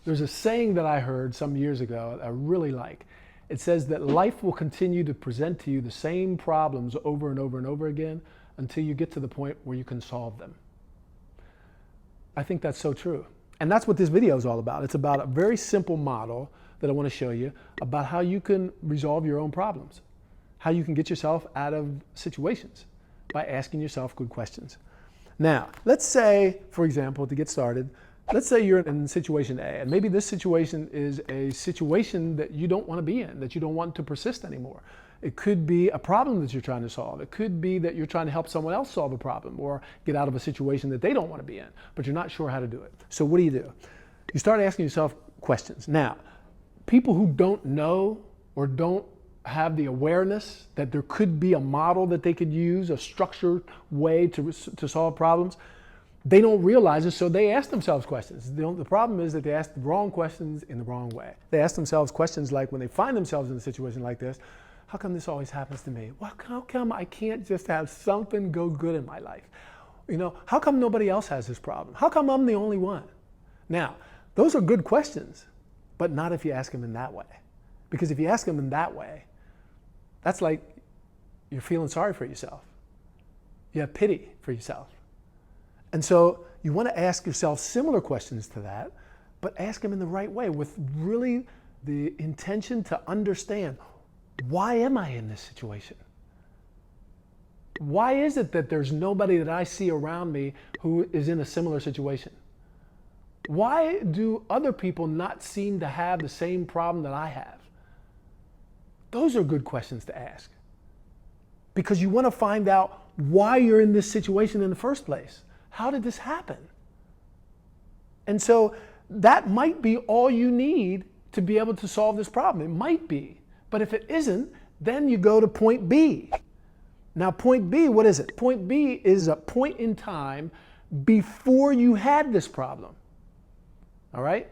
There's a saying that I heard some years ago that I really like. It says that life will continue to present to you the same problems over and over and over again until you get to the point where you can solve them. I think that's so true. And that's what this video is all about. It's about a very simple model that I want to show you about how you can resolve your own problems, how you can get yourself out of situations by asking yourself good questions. Now, let's say, for example, to get started, let's say you're in situation A, and maybe this situation is a situation that you don't want to be in, that you don't want to persist anymore. It could be a problem that you're trying to solve. It could be that you're trying to help someone else solve a problem or get out of a situation that they don't want to be in, but you're not sure how to do it. So what do? You start asking yourself questions. Now, people who don't know or don't have the awareness that there could be a model that they could use, a structured way to solve problems, they don't realize it, so they ask themselves questions. The problem is that they ask the wrong questions in the wrong way. They ask themselves questions like, when they find themselves in a situation like this, how come this always happens to me? Well, how come I can't just have something go good in my life? You know, how come nobody else has this problem? How come I'm the only one? Now, those are good questions, but not if you ask them in that way. Because if you ask them in that way, that's like you're feeling sorry for yourself. You have pity for yourself. And so you want to ask yourself similar questions to that, but ask them in the right way with really the intention to understand, why am I in this situation? Why is it that there's nobody that I see around me who is in a similar situation? Why do other people not seem to have the same problem that I have? Those are good questions to ask, because you want to find out why you're in this situation in the first place. How did this happen? And so that might be all you need to be able to solve this problem. It might be. But if it isn't, then you go to point B. Now, point B, what is it? Point B is a point in time before you had this problem. All right?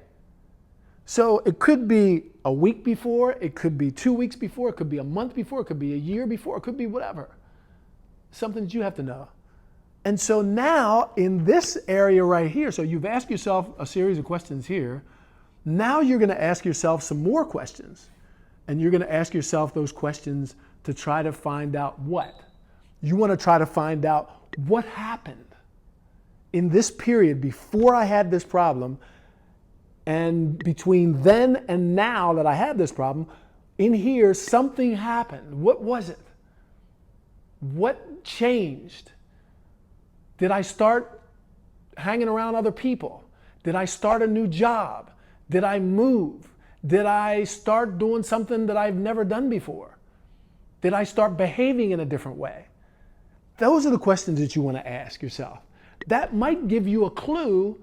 So it could be a week before, it could be 2 weeks before, it could be a month before, it could be a year before, it could be whatever. Something that you have to know. And so now in this area right here, so you've asked yourself a series of questions here. Now you're going to ask yourself some more questions. And you're going to ask yourself those questions to try to find out what? You want to try to find out what happened in this period before I had this problem, and between then and now that I had this problem, in here something happened. What was it? What changed? Did I start hanging around other people? Did I start a new job? Did I move? Did I start doing something that I've never done before? Did I start behaving in a different way? Those are the questions that you want to ask yourself. That might give you a clue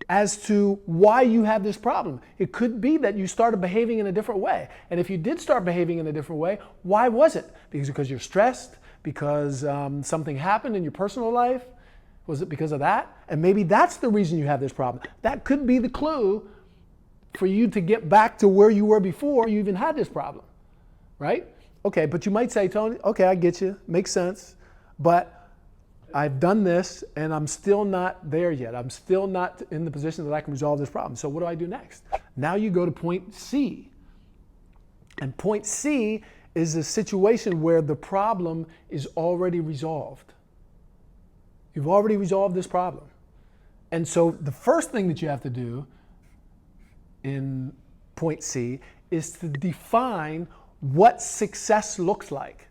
as to why you have this problem. It could be that you started behaving in a different way. And if you did start behaving in a different way, why was it? Because you're stressed? Because something happened in your personal life? Was it because of that? And maybe that's the reason you have this problem. That could be the clue for you to get back to where you were before you even had this problem, right? Okay, but you might say, Tony, okay, I get you, makes sense, but I've done this and I'm still not there yet. I'm still not in the position that I can resolve this problem. So what do I do next? Now you go to point C. And point C is a situation where the problem is already resolved. You've already resolved this problem. And so the first thing that you have to do in point C is to define what success looks like.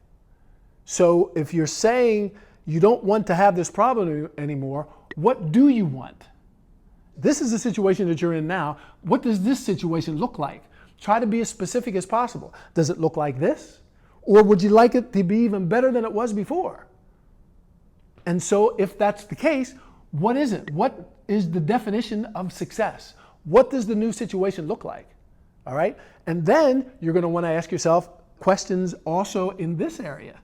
So if you're saying you don't want to have this problem anymore, what do you want? This is the situation that you're in now. What does this situation look like? Try to be as specific as possible. Does it look like this? Or would you like it to be even better than it was before? And so if that's the case, what is it? What is the definition of success? What does the new situation look like? All right? And then you're going to want to ask yourself questions also in this area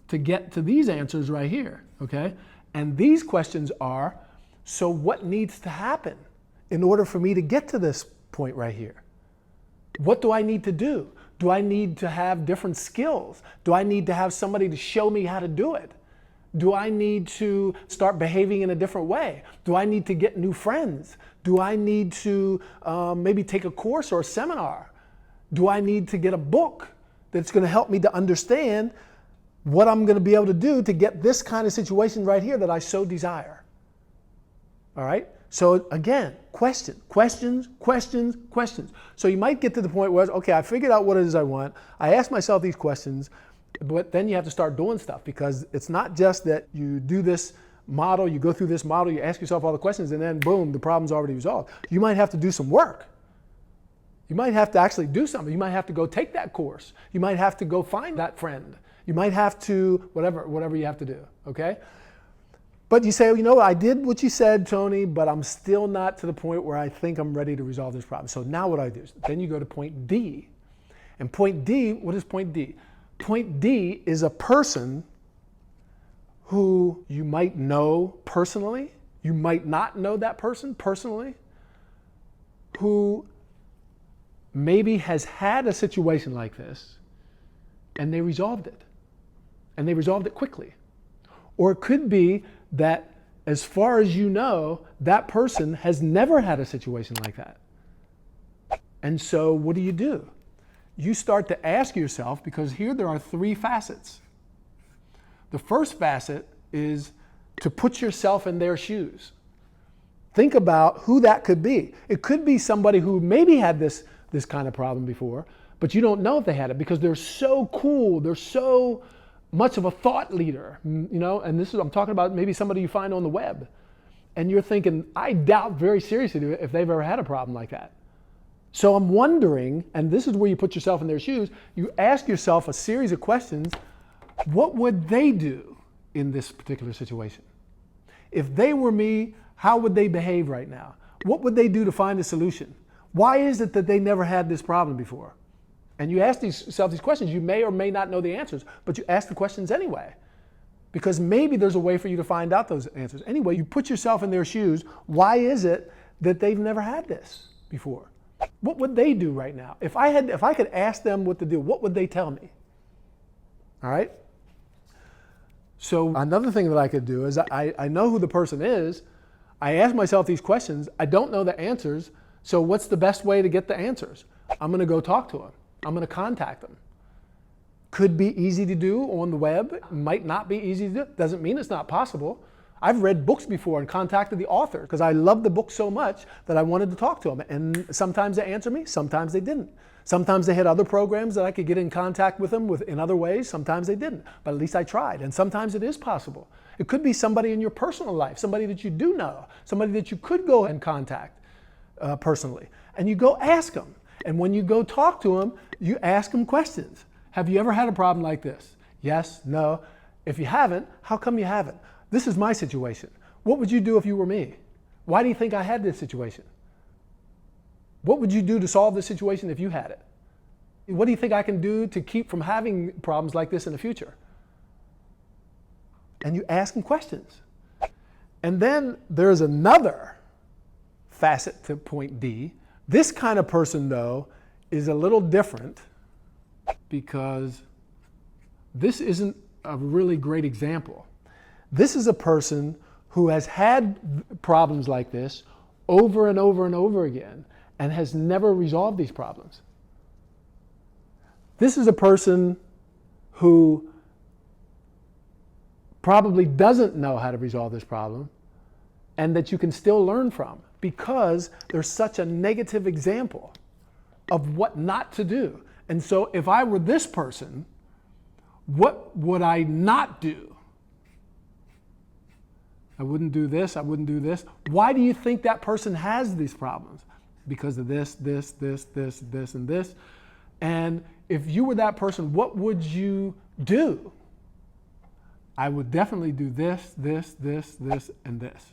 to get to these answers right here, okay? And these questions are, so what needs to happen in order for me to get to this point right here? What do I need to do? Do I need to have different skills? Do I need to have somebody to show me how to do it? Do I need to start behaving in a different way? Do I need to get new friends? Do I need to maybe take a course or a seminar? Do I need to get a book that's going to help me to understand what I'm going to be able to do to get this kind of situation right here that I so desire? All right? So again, questions. So you might get to the point where, okay, I figured out what it is I want. I ask myself these questions, but then you have to start doing stuff, because it's not just that you do this model, you go through this model, you ask yourself all the questions, and then boom, the problem's already resolved. You might have to do some work. You might have to actually do something. You might have to go take that course. You might have to go find that friend. You might have to, whatever you have to do, okay? But you say, you know, I did what you said, Tony, but I'm still not to the point where I think I'm ready to resolve this problem. So now what do I do? Then you go to point D. And point D, what is point D? Point D is a person who you might know personally, you might not know that person personally, who maybe has had a situation like this and they resolved it. And they resolved it quickly. Or it could be that, as far as you know, that person has never had a situation like that. And so what do? You start to ask yourself, because here there are three facets. The first facet is to put yourself in their shoes. Think about who that could be. It could be somebody who maybe had this kind of problem before, but you don't know if they had it, because they're so cool, they're so much of a thought leader, you know, and I'm talking about maybe somebody you find on the web, and you're thinking, I doubt very seriously if they've ever had a problem like that. So I'm wondering, and this is where you put yourself in their shoes, you ask yourself a series of questions. What would they do in this particular situation? If they were me, how would they behave right now? What would they do to find a solution? Why is it that they never had this problem before? And you ask yourself these questions. You may or may not know the answers, but you ask the questions anyway, because maybe there's a way for you to find out those answers. Anyway, you put yourself in their shoes. Why is it that they've never had this before? What would they do right now? If I could ask them what to do, what would they tell me? All right? So another thing that I could do is I know who the person is. I ask myself these questions. I don't know the answers. So what's the best way to get the answers? I'm going to go talk to them. I'm going to contact them. Could be easy to do on the web. Might not be easy to do. Doesn't mean it's not possible. I've read books before and contacted the author because I loved the book so much that I wanted to talk to them. And sometimes they answered me, sometimes they didn't. Sometimes they had other programs that I could get in contact with them in other ways. Sometimes they didn't, but at least I tried. And sometimes it is possible. It could be somebody in your personal life, somebody that you do know, somebody that you could go and contact personally. And you go ask them. And when you go talk to them, you ask them questions. Have you ever had a problem like this? Yes, no. If you haven't, how come you haven't? This is my situation. What would you do if you were me? Why do you think I had this situation? What would you do to solve this situation if you had it? What do you think I can do to keep from having problems like this in the future? And you ask them questions. And then there's another facet to point D. This kind of person, though, is a little different because this isn't a really great example. This is a person who has had problems like this over and over and over again and has never resolved these problems. This is a person who probably doesn't know how to resolve this problem and that you can still learn from because there's such a negative example of what not to do. And so if I were this person, what would I not do? I wouldn't do this, I wouldn't do this. Why do you think that person has these problems? Because of this, this, and this. And if you were that person, what would you do? I would definitely do this, and this.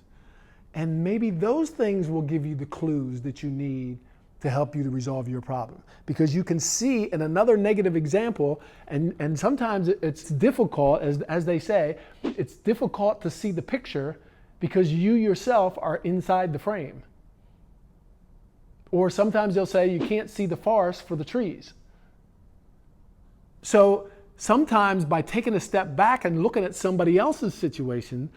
And maybe those things will give you the clues that you need to help you to resolve your problem. Because you can see in another negative example, and sometimes it's difficult, as they say, it's difficult to see the picture because you yourself are inside the frame. Or sometimes they'll say you can't see the forest for the trees. So sometimes by taking a step back and looking at somebody else's situation,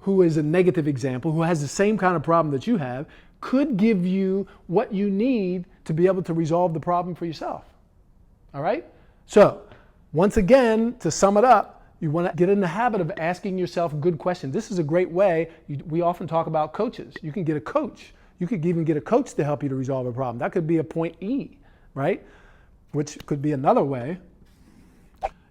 who is a negative example, who has the same kind of problem that you have, could give you what you need to be able to resolve the problem for yourself. All right? So, once again, to sum it up, you want to get in the habit of asking yourself good questions. This is a great way. We often talk about coaches. You can get a coach. You could even get a coach to help you to resolve a problem. That could be a point E, right? Which could be another way.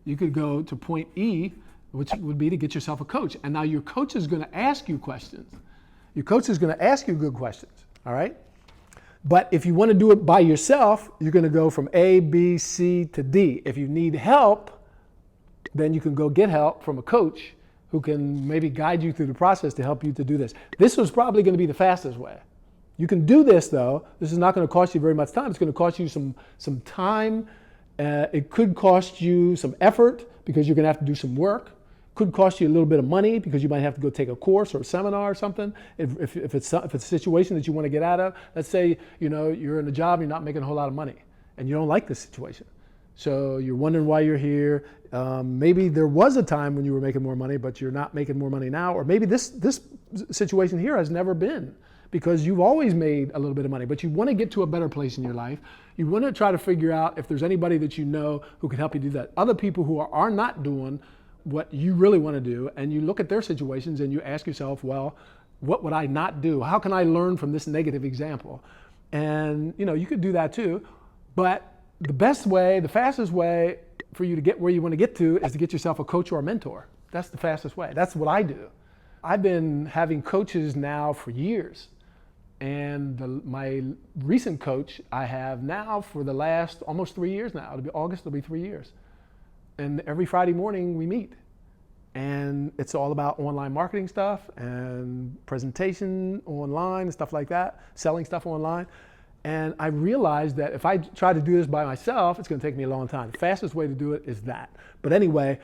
You could go to point E, which would be to get yourself a coach. And now your coach is going to ask you questions. Your coach is going to ask you good questions, all right? But if you want to do it by yourself, you're going to go from A, B, C to D. If you need help, then you can go get help from a coach who can maybe guide you through the process to help you to do this. This was probably going to be the fastest way. You can do this though. This is not going to cost you very much time. It's going to cost you some time. It could cost you some effort because you're going to have to do some work. Could cost you a little bit of money because you might have to go take a course or a seminar or something. If it's a situation that you want to get out of, let's say you're in a job, you're not making a whole lot of money, and you don't like this situation. So you're wondering why you're here. Maybe there was a time when you were making more money, but you're not making more money now. Or maybe this situation here has never been, because you've always made a little bit of money, but you want to get to a better place in your life. You want to try to figure out if there's anybody that you know who can help you do that. Other people who are not doing what you really want to do, and you look at their situations and you ask yourself, well, what would I not do? How can I learn from this negative example? And you could do that too, but the best way, the fastest way for you to get where you want to get to is to get yourself a coach or a mentor. That's the fastest way. That's what I do. I've been having coaches now for years. And my recent coach I have now for the last almost 3 years now. It'll be August, it'll be 3 years. And every Friday morning we meet. And it's all about online marketing stuff and presentation online and stuff like that, selling stuff online. And I realized that if I try to do this by myself, it's going to take me a long time. The fastest way to do it is that. But anyway,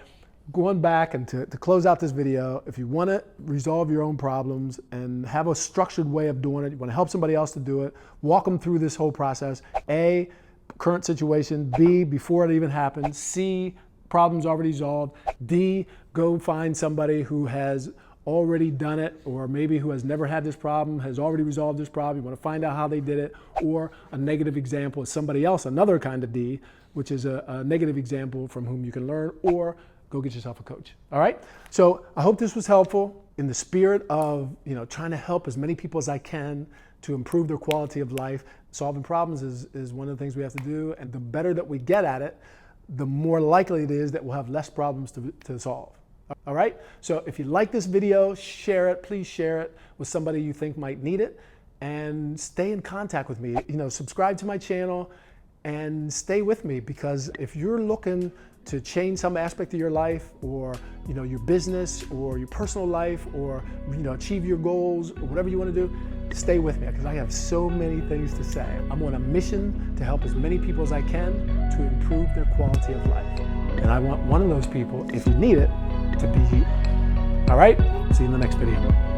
going back and to close out this video, if you want to resolve your own problems and have a structured way of doing it, you want to help somebody else to do it, walk them through this whole process. A, current situation. B, before it even happened. C, problems already resolved. D, go find somebody who has already done it, or maybe who has never had this problem, has already resolved this problem. You want to find out how they did it. Or a negative example is somebody else, another kind of D, which is a negative example from whom you can learn. Or go get yourself a coach. All right? So I hope this was helpful in the spirit of trying to help as many people as I can to improve their quality of life. Solving problems is one of the things we have to do, and the better that we get at it, the more likely it is that we'll have less problems to solve. All right? So if you like this video, share it. Please share it with somebody you think might need it, and stay in contact with me. Subscribe to my channel and stay with me, because if you're looking to change some aspect of your life, or your business, or your personal life, or achieve your goals, or whatever you want to do, stay with me, because I have so many things to say. I'm on a mission to help as many people as I can to improve their quality of life. And I want one of those people, if you need it, to be you. All right? See you in the next video.